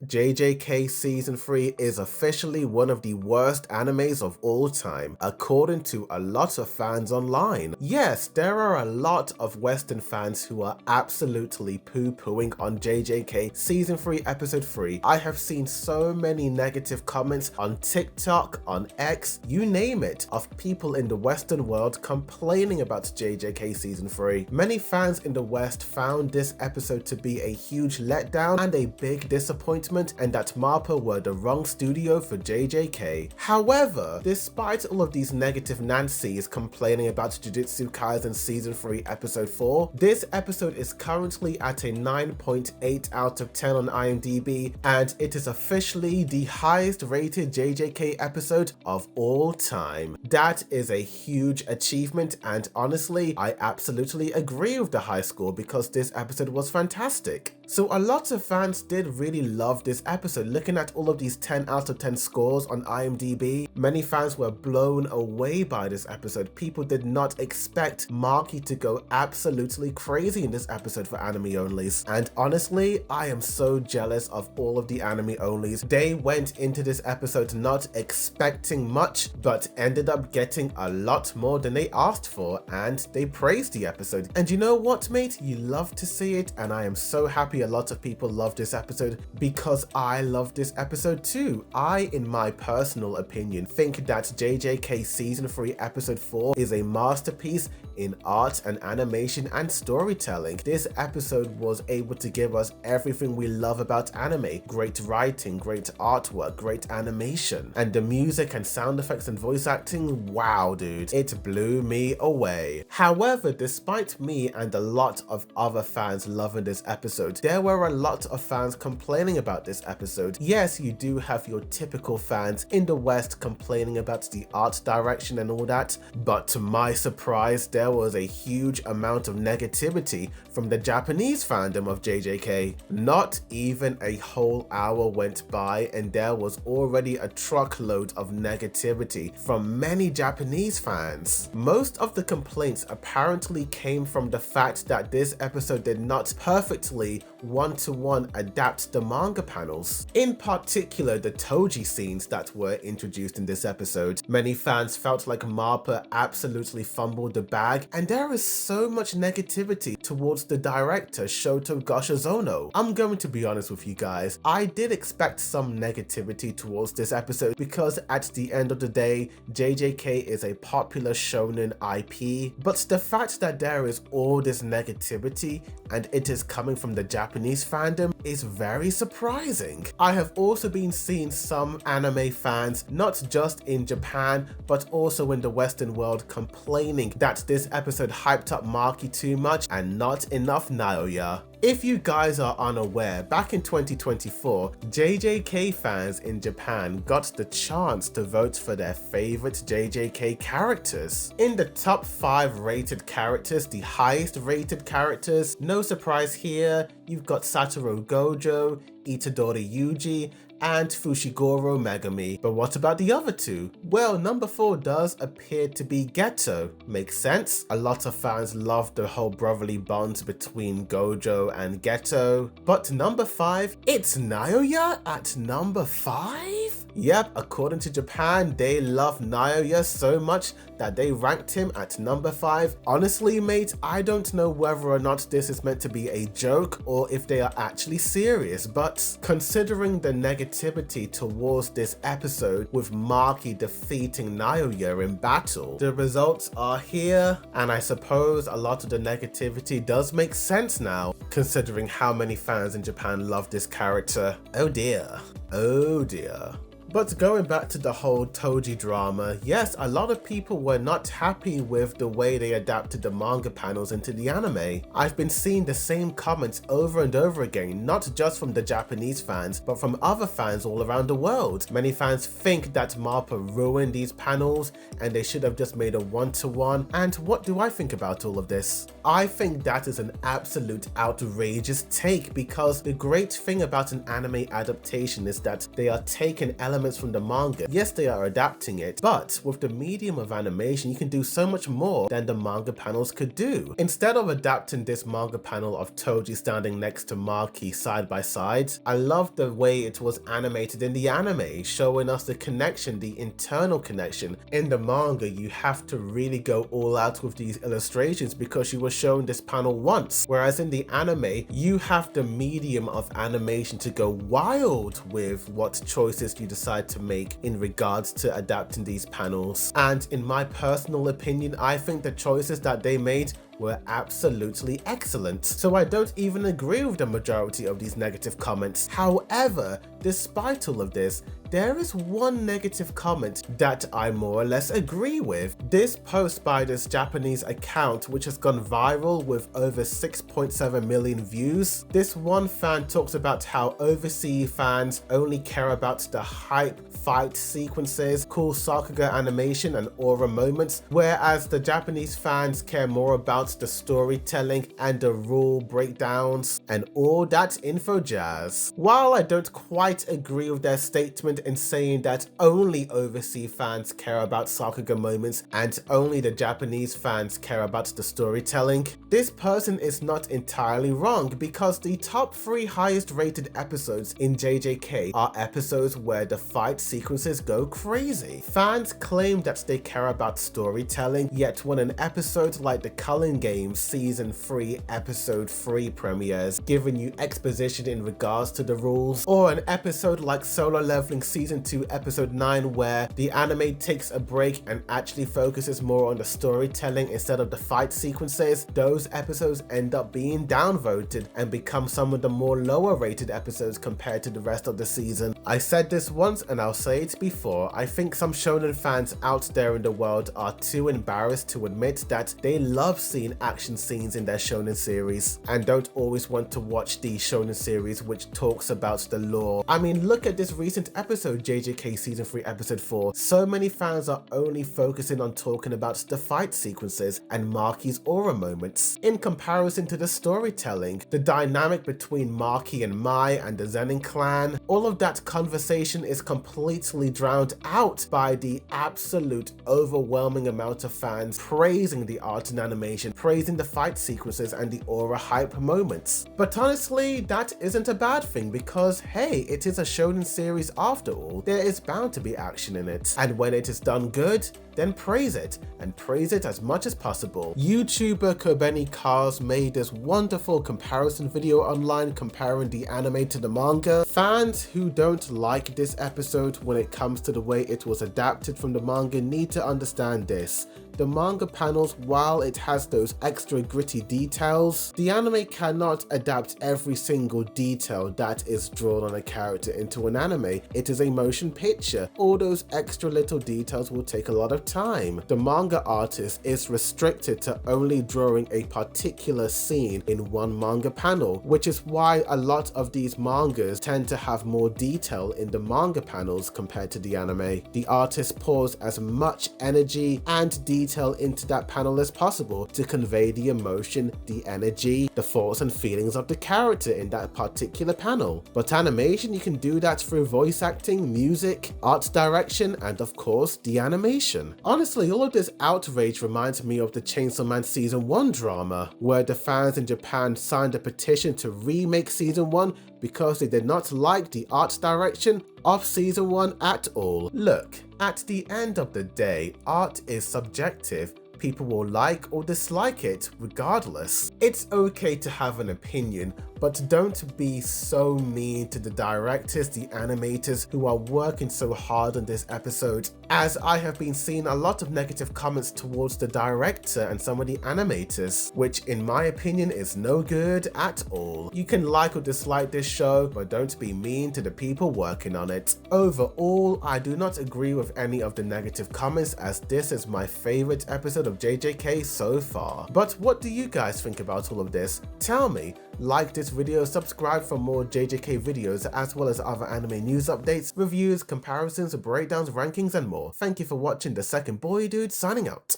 JJK Season 3 is officially one of the worst animes of all time, according to a lot of fans online. Yes, there are a lot of Western fans who are absolutely poo-pooing on JJK Season 3 Episode 3. I have seen so many negative comments on TikTok, on X, you name it, of people in the Western world complaining about JJK Season 3. Many fans in the West found this episode to be a huge letdown and a big disappointment, and that MAPPA were the wrong studio for JJK. However, despite all of these negative Nancy's complaining about Jujutsu Kaisen Season 3 Episode 4, this episode is currently at a 9.8 out of 10 on IMDb, and it is officially the highest rated JJK episode of all time. That is a huge achievement, and honestly, I absolutely agree with the high score because this episode was fantastic. So a lot of fans did really love this episode. Looking at all of these 10 out of 10 scores on IMDb, many fans were blown away by this episode. People did not expect Maki to go absolutely crazy in this episode for anime onlys. And honestly, I am so jealous of all of the anime onlys. They went into this episode not expecting much, but ended up getting a lot more than they asked for, and they praised the episode. And you know what, mate? You love to see it, and I am so happy a lot of people love this episode because I love this episode too. I, in my personal opinion, think that JJK Season 3 Episode 4 is a masterpiece in art and animation and storytelling. This episode was able to give us everything we love about anime. Great writing, great artwork, great animation, and the music and sound effects and voice acting, wow dude, it blew me away. However, despite me and a lot of other fans loving this episode, there were a lot of fans complaining about this episode. Yes, you do have your typical fans in the West complaining about the art direction and all that, but to my surprise, there was a huge amount of negativity from the Japanese fandom of JJK. Not even a whole hour went by and there was already a truckload of negativity from many Japanese fans. Most of the complaints apparently came from the fact that this episode did not perfectly one-to-one adapt the manga panels. In particular, the Toji scenes that were introduced in this episode. Many fans felt like MAPPA absolutely fumbled the bag, and there is so much negativity towards the director Shoto Goshizono. I'm going to be honest with you guys, I did expect some negativity towards this episode because at the end of the day, JJK is a popular shonen IP, but the fact that there is all this negativity and it is coming from the Japanese fandom is very surprising. I have also been seeing some anime fans, not just in Japan, but also in the Western world, complaining that this episode hyped up Maki too much and not enough Naoya. If you guys are unaware, back in 2024, JJK fans in Japan got the chance to vote for their favorite JJK characters. In the top 5 rated characters, the highest rated characters, no surprise here, you've got Satoru Gojo, Itadori Yuji, and Fushiguro Megami. But what about the other two? Well, number 4 does appear to be Geto. Makes sense. A lot of fans love the whole brotherly bond between Gojo and Geto. But number 5, it's Naoya at number 5? Yep, according to Japan, they love Naoya so much that they ranked him at number 5. Honestly, mate, I don't know whether or not this is meant to be a joke or if they are actually serious, but considering the negativity towards this episode with Maki defeating Naoya in battle, the results are here, and I suppose a lot of the negativity does make sense now, considering how many fans in Japan love this character. Oh dear. Oh dear. But going back to the whole Toji drama, yes, a lot of people were not happy with the way they adapted the manga panels into the anime. I've been seeing the same comments over and over again, not just from the Japanese fans, but from other fans all around the world. Many fans think that MAPPA ruined these panels and they should have just made a one-to-one. And what do I think about all of this? I think that is an absolute outrageous take, because the great thing about an anime adaptation is that they are taking elements elements from the manga. Yes, they are adapting it, but with the medium of animation, you can do so much more than the manga panels could do. Instead of adapting this manga panel of Toji standing next to Maki side by side, I love the way it was animated in the anime, showing us the connection, the internal connection. In the manga, you have to really go all out with these illustrations because you were shown this panel once, whereas in the anime, you have the medium of animation to go wild with what choices you decide to make in regards to adapting these panels. And in my personal opinion, I think the choices that they made were absolutely excellent. So I don't even agree with the majority of these negative comments. However, despite all of this, there is one negative comment that I more or less agree with. This post by this Japanese account, which has gone viral with over 6.7 million views. This one fan talks about how overseas fans only care about the hype fight sequences, cool Sakuga animation and aura moments, whereas the Japanese fans care more about the storytelling and the rule breakdowns and all that info jazz. While I don't quite agree with their statement in saying that only overseas fans care about Sakuga moments and only the Japanese fans care about the storytelling, this person is not entirely wrong, because the top 3 highest rated episodes in JJK are episodes where the fight sequences go crazy. Fans claim that they care about storytelling, yet when an episode like the Culling Games Season 3 Episode 3 premieres, giving you exposition in regards to the rules, or an episode like Solo Leveling Season 2 Episode 9 where the anime takes a break and actually focuses more on the storytelling instead of the fight sequences, those episodes end up being downvoted and become some of the more lower rated episodes compared to the rest of the season. I said this once and I'll say it before, I think some shonen fans out there in the world are too embarrassed to admit that they love seeing action scenes in their shonen series and don't always want to watch the shonen series which talks about the lore. I mean, look at this recent episode, JJK Season 3 Episode 4. So many fans are only focusing on talking about the fight sequences and Maki's aura moments, in comparison to the storytelling, the dynamic between Maki and Mai and the Zenin clan. All of that conversation is completely drowned out by the absolute overwhelming amount of fans praising the art and animation, praising the fight sequences and the aura hype moments. But honestly, that isn't a bad thing, because hey, it is a shonen series after all. There is bound to be action in it, and when it is done good, then praise it, and praise it as much as possible. YouTuber Kobeni Cars made this wonderful comparison video online comparing the anime to the manga. Fans who don't like this episode when it comes to the way it was adapted from the manga need to understand this. The manga panels, while it has those extra gritty details, the anime cannot adapt every single detail that is drawn on a character into an anime. It is a motion picture. All those extra little details will take a lot of time. The manga artist is restricted to only drawing a particular scene in one manga panel, which is why a lot of these mangas tend to have more detail in the manga panels compared to the anime. The artist pours as much energy and detail into that panel as possible to convey the emotion, the energy, the thoughts and feelings of the character in that particular panel. But animation, you can do that through voice acting, music, art direction, and of course the animation. Honestly, all of this outrage reminds me of the Chainsaw Man Season 1 drama, where the fans in Japan signed a petition to remake Season 1 because they did not like the art direction of Season 1 at all. Look, at the end of the day, art is subjective. People will like or dislike it regardless. It's okay to have an opinion, but don't be so mean to the directors, the animators who are working so hard on this episode, as I have been seeing a lot of negative comments towards the director and some of the animators, which in my opinion is no good at all. You can like or dislike this show, but don't be mean to the people working on it. Overall, I do not agree with any of the negative comments, as this is my favorite episode of JJK so far. But what do you guys think about all of this? Tell me. Like this video, subscribe for more JJK videos, as well as other anime news updates, reviews, comparisons, breakdowns, rankings, and more. Thank you for watching. The Second Boy Dude signing out.